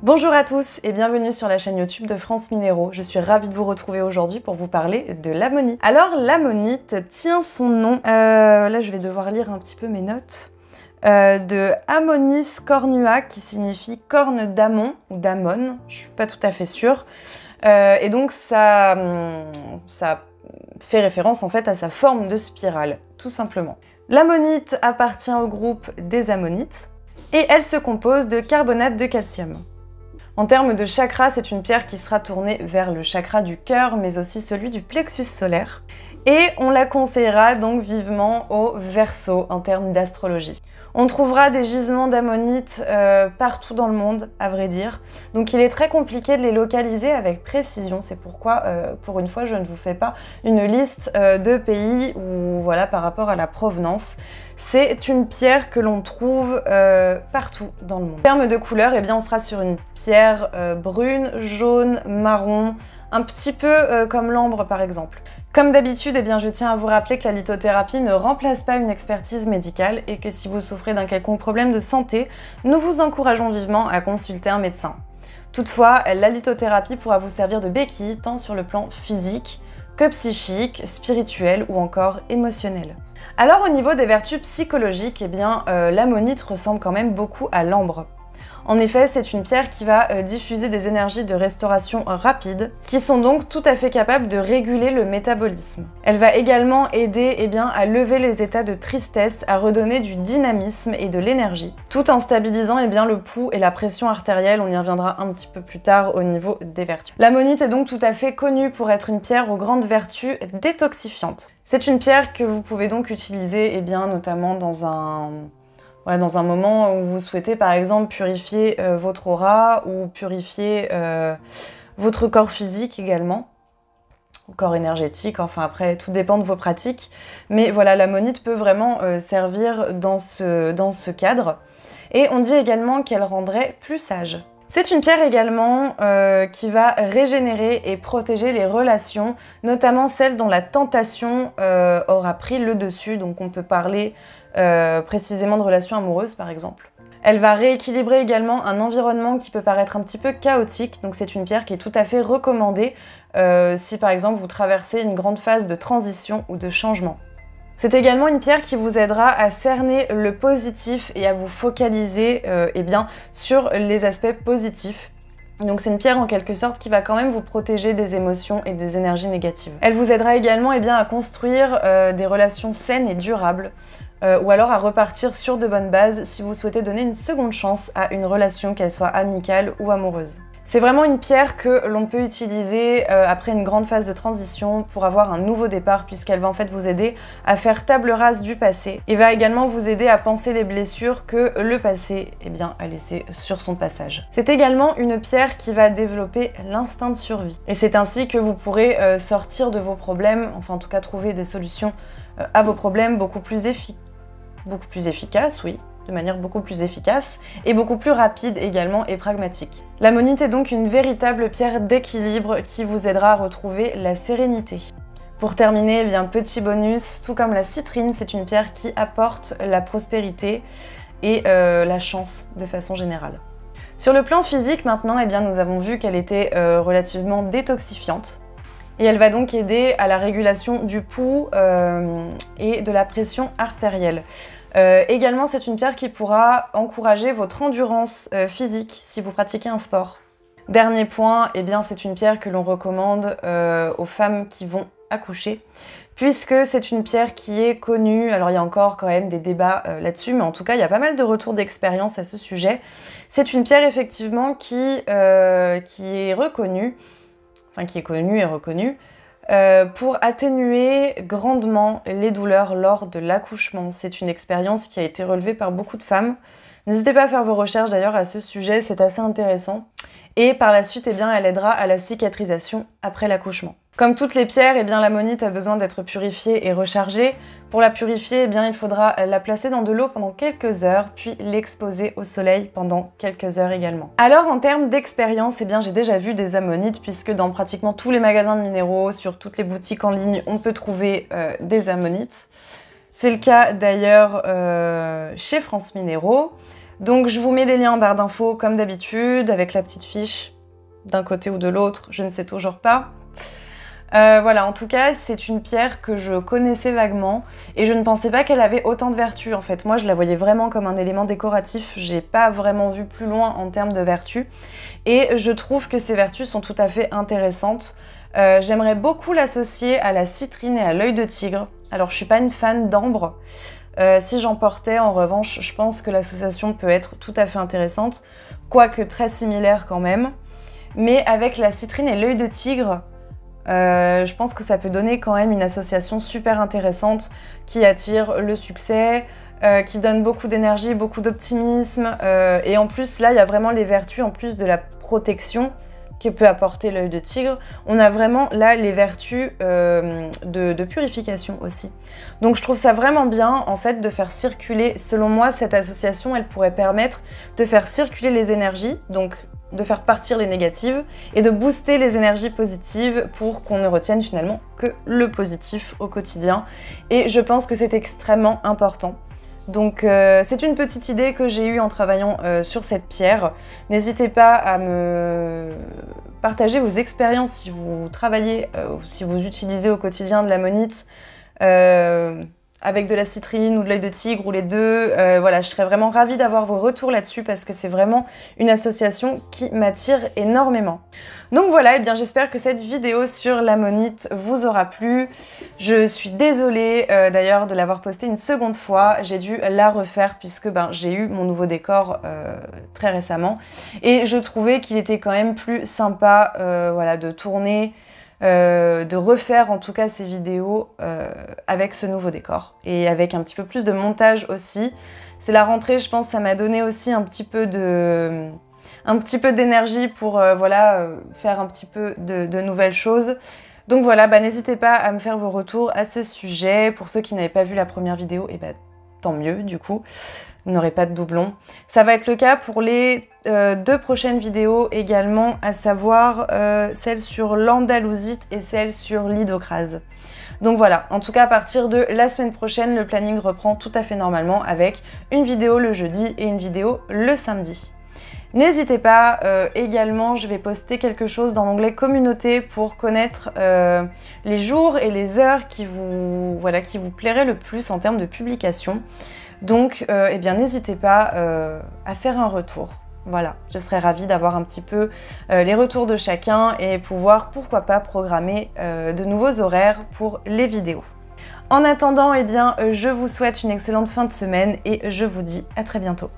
Bonjour à tous et bienvenue sur la chaîne YouTube de France Minéraux. Je suis ravie de vous retrouver aujourd'hui pour vous parler de l'ammonite. Alors l'ammonite tient son nom, là je vais devoir lire un petit peu mes notes, de Ammonis cornua qui signifie corne d'ammon ou d'ammon, je suis pas tout à fait sûre. Et donc ça fait référence en fait à sa forme de spirale, tout simplement. L'ammonite appartient au groupe des ammonites et elle se compose de carbonate de calcium. En termes de chakra, c'est une pierre qui sera tournée vers le chakra du cœur, mais aussi celui du plexus solaire. Et on la conseillera donc vivement au Verseau en termes d'astrologie. On trouvera des gisements d'ammonite partout dans le monde, à vrai dire. Donc il est très compliqué de les localiser avec précision. C'est pourquoi, pour une fois, je ne vous fais pas une liste de pays ou voilà, par rapport à la provenance. C'est une pierre que l'on trouve partout dans le monde. En termes de couleur, eh bien, on sera sur une pierre brune, jaune, marron, un petit peu comme l'ambre par exemple. Comme d'habitude, eh bien, je tiens à vous rappeler que la lithothérapie ne remplace pas une expertise médicale et que si vous souffrez d'un quelconque problème de santé, nous vous encourageons vivement à consulter un médecin. Toutefois, la lithothérapie pourra vous servir de béquille tant sur le plan physique que psychique, spirituel ou encore émotionnel. Alors au niveau des vertus psychologiques, eh bien, l'ammonite ressemble quand même beaucoup à l'ambre. En effet, c'est une pierre qui va diffuser des énergies de restauration rapide, qui sont donc tout à fait capables de réguler le métabolisme. Elle va également aider à lever les états de tristesse, à redonner du dynamisme et de l'énergie, tout en stabilisant le pouls et la pression artérielle. On y reviendra un petit peu plus tard au niveau des vertus. L'ammonite est donc tout à fait connue pour être une pierre aux grandes vertus détoxifiantes. C'est une pierre que vous pouvez donc utiliser notamment dans un moment où vous souhaitez par exemple purifier votre aura ou purifier votre corps physique également, corps énergétique, enfin après tout dépend de vos pratiques. Mais voilà, l'ammonite peut vraiment servir dans ce cadre. Et on dit également qu'elle rendrait plus sage. C'est une pierre également qui va régénérer et protéger les relations, notamment celles dont la tentation aura pris le dessus. Donc on peut parler précisément de relations amoureuses par exemple. Elle va rééquilibrer également un environnement qui peut paraître un petit peu chaotique, donc c'est une pierre qui est tout à fait recommandée si par exemple vous traversez une grande phase de transition ou de changement. C'est également une pierre qui vous aidera à cerner le positif et à vous focaliser sur les aspects positifs. Donc c'est une pierre en quelque sorte qui va quand même vous protéger des émotions et des énergies négatives. Elle vous aidera également à construire des relations saines et durables, ou alors à repartir sur de bonnes bases si vous souhaitez donner une seconde chance à une relation, qu'elle soit amicale ou amoureuse. C'est vraiment une pierre que l'on peut utiliser après une grande phase de transition pour avoir un nouveau départ, puisqu'elle va en fait vous aider à faire table rase du passé et va également vous aider à penser les blessures que le passé a laissées sur son passage. C'est également une pierre qui va développer l'instinct de survie. Et c'est ainsi que vous pourrez sortir de vos problèmes, enfin en tout cas trouver des solutions à vos problèmes beaucoup plus efficaces, oui. De manière beaucoup plus efficace et beaucoup plus rapide également et pragmatique. L'ammonite est donc une véritable pierre d'équilibre qui vous aidera à retrouver la sérénité. Pour terminer, petit bonus, tout comme la citrine, c'est une pierre qui apporte la prospérité et la chance de façon générale. Sur le plan physique maintenant, nous avons vu qu'elle était relativement détoxifiante. Et elle va donc aider à la régulation du pouls et de la pression artérielle. Également, c'est une pierre qui pourra encourager votre endurance physique si vous pratiquez un sport. Dernier point, c'est une pierre que l'on recommande aux femmes qui vont accoucher, puisque c'est une pierre qui est connue. Alors il y a encore quand même des débats là-dessus, mais en tout cas il y a pas mal de retours d'expérience à ce sujet. C'est une pierre effectivement qui est reconnue, enfin qui est connue et reconnue, pour atténuer grandement les douleurs lors de l'accouchement. C'est une expérience qui a été relevée par beaucoup de femmes. N'hésitez pas à faire vos recherches d'ailleurs à ce sujet, c'est assez intéressant. Et par la suite, elle aidera à la cicatrisation après l'accouchement. Comme toutes les pierres, l'ammonite a besoin d'être purifiée et rechargée. Pour la purifier, il faudra la placer dans de l'eau pendant quelques heures, puis l'exposer au soleil pendant quelques heures également. Alors en termes d'expérience, j'ai déjà vu des ammonites, puisque dans pratiquement tous les magasins de minéraux, sur toutes les boutiques en ligne, on peut trouver des ammonites. C'est le cas d'ailleurs chez France Minéraux. Donc je vous mets les liens en barre d'infos comme d'habitude, avec la petite fiche d'un côté ou de l'autre, je ne sais toujours pas. Voilà, en tout cas, c'est une pierre que je connaissais vaguement et je ne pensais pas qu'elle avait autant de vertus en fait. Moi, je la voyais vraiment comme un élément décoratif, j'ai pas vraiment vu plus loin en termes de vertus et je trouve que ces vertus sont tout à fait intéressantes. J'aimerais beaucoup l'associer à la citrine et à l'œil de tigre. Alors, je suis pas une fan d'ambre. Si j'en portais, en revanche, je pense que l'association peut être tout à fait intéressante, quoique très similaire quand même. Mais avec la citrine et l'œil de tigre, je pense que ça peut donner quand même une association super intéressante qui attire le succès, qui donne beaucoup d'énergie, beaucoup d'optimisme. Et en plus, là, il y a vraiment les vertus, en plus de la protection que peut apporter l'œil de tigre. On a vraiment là les vertus de purification aussi. Donc je trouve ça vraiment bien en fait de faire circuler, selon moi, cette association, elle pourrait permettre de faire circuler les énergies, donc de faire partir les négatives et de booster les énergies positives pour qu'on ne retienne finalement que le positif au quotidien. Et je pense que c'est extrêmement important. Donc c'est une petite idée que j'ai eue en travaillant sur cette pierre. N'hésitez pas à me partager vos expériences si vous travaillez, si vous utilisez au quotidien de l'ammonite avec de la citrine ou de l'œil de tigre ou les deux. Voilà, je serais vraiment ravie d'avoir vos retours là-dessus parce que c'est vraiment une association qui m'attire énormément. Donc voilà, et bien j'espère que cette vidéo sur l'ammonite vous aura plu. Je suis désolée d'ailleurs de l'avoir postée une seconde fois. J'ai dû la refaire puisque j'ai eu mon nouveau décor très récemment et je trouvais qu'il était quand même plus sympa voilà, de tourner, de refaire en tout cas ces vidéos avec ce nouveau décor et avec un petit peu plus de montage aussi. C'est la rentrée, je pense, ça m'a donné aussi un petit peu d'énergie pour voilà, faire un petit peu de nouvelles choses. Donc voilà, n'hésitez pas à me faire vos retours à ce sujet. Pour ceux qui n'avaient pas vu la première vidéo, et tant mieux du coup, vous n'aurez pas de doublons. Ça va être le cas pour les deux prochaines vidéos également, à savoir celle sur l'andalousite et celle sur l'hydrocrase. Donc voilà, en tout cas à partir de la semaine prochaine, le planning reprend tout à fait normalement avec une vidéo le jeudi et une vidéo le samedi. N'hésitez pas, également je vais poster quelque chose dans l'onglet communauté pour connaître les jours et les heures qui vous plairaient le plus en termes de publication. Donc eh bien n'hésitez pas à faire un retour. Voilà, je serais ravie d'avoir un petit peu les retours de chacun et pouvoir, pourquoi pas, programmer de nouveaux horaires pour les vidéos. En attendant, eh bien, je vous souhaite une excellente fin de semaine et je vous dis à très bientôt.